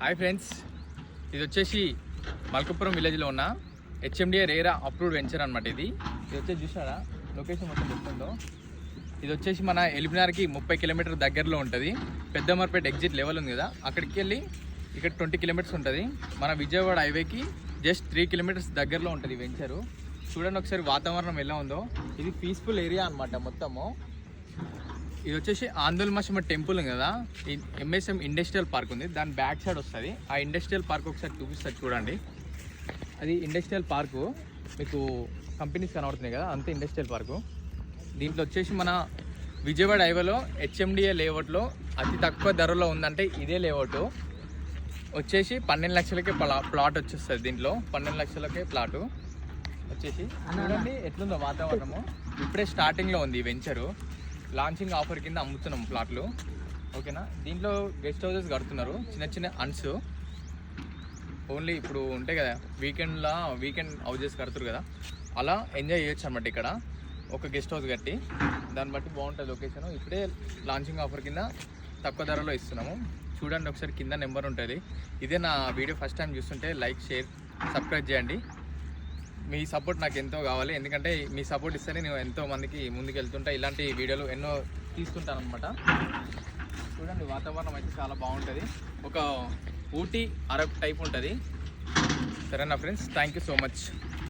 Hi friends, ఇది వచ్చేసి మల్కపురం విలేజ్లో ఉన్న హెచ్ఎండిఏ రేరా అప్రూవ్డ్ వెంచర్ అనమాట. ఇది వచ్చేసి చూసారా లొకేషన్ మొత్తం చెప్తుందో. ఇది వచ్చేసి మన ఎలిమినార్కి 30 కిలోమీటర్ దగ్గరలో ఉంటుంది. పెద్దమర్పేట ఎగ్జిట్ లెవెల్ ఉంది కదా, అక్కడికి వెళ్ళి ఇక్కడ 20 కిలోమీటర్స్ ఉంటుంది. మన విజయవాడ హైవేకి జస్ట్ 3 కిలోమీటర్స్ దగ్గరలో ఉంటుంది వెంచరు. చూడండి ఒకసారి వాతావరణం ఎలా ఉందో. ఇది పీస్ఫుల్ ఏరియా అనమాట మొత్తము. ఇది వచ్చేసి ఆందోళనమశమ్మ టెంపుల్ ఉంది కదా, ఎంఎస్ఎం ఇండస్ట్రియల్ పార్క్ ఉంది, దాని బ్యాక్ సైడ్ వస్తుంది. ఆ ఇండస్ట్రియల్ పార్క్ ఒకసారి చూపిస్తారు చూడండి. అది ఇండస్ట్రియల్ పార్కు, మీకు కంపెనీస్ కనబడుతున్నాయి కదా, అంతే ఇండస్ట్రియల్ పార్కు. దీంట్లో వచ్చేసి మన విజయవాడ హైవేలో హెచ్ఎండిఏ లేఅవుట్లో అతి తక్కువ ధరలో ఉందంటే ఇదే లేఅవుట్. వచ్చేసి 12 లక్షలకే ప్లాట్ వచ్చేస్తుంది. దీంట్లో 12 లక్షలకే ప్లాటు వచ్చేసి. చూడండి ఎట్లుందో వాతావరణము. ఇప్పుడే స్టార్టింగ్లో ఉంది ఈ వెంచరు. లాంచింగ్ ఆఫర్ కింద అమ్ముతున్నాం ప్లాట్లు, ఓకేనా. దీంట్లో గెస్ట్ హౌసెస్ కడుతున్నారు, చిన్న చిన్న అన్స్. ఓన్లీ ఇప్పుడు ఉంటాయి కదా వీకెండ్ హౌజెస్ కడుతున్నారు కదా, అలా ఎంజాయ్ చేయొచ్చు అనమాట. ఇక్కడ ఒక గెస్ట్ హౌస్ కట్టి దాన్ని బట్టి బాగుంటుంది లొకేషన్. ఇప్పుడే లాంచింగ్ ఆఫర్ కింద తక్కువ ధరలో ఇస్తున్నాము. చూడండి ఒకసారి, కింద నెంబర్ ఉంటుంది. ఇదే నా వీడియో ఫస్ట్ టైం చూస్తుంటే లైక్, షేర్, సబ్స్క్రైబ్ చేయండి. మీ సపోర్ట్ నాకు ఎంతో కావాలి, ఎందుకంటే మీ సపోర్ట్ ఇస్తేనే నేను ఎంతో మందికి ముందుకు వెళ్తుంటా. ఇలాంటి వీడియోలు ఎన్నో తీసుకుంటాను అనమాట. చూడండి వాతావరణం అయితే చాలా బాగుంటుంది. ఒక ఊటీ అరబ్ టైప్ ఉంటుంది. సరేనా friends, thank you so much.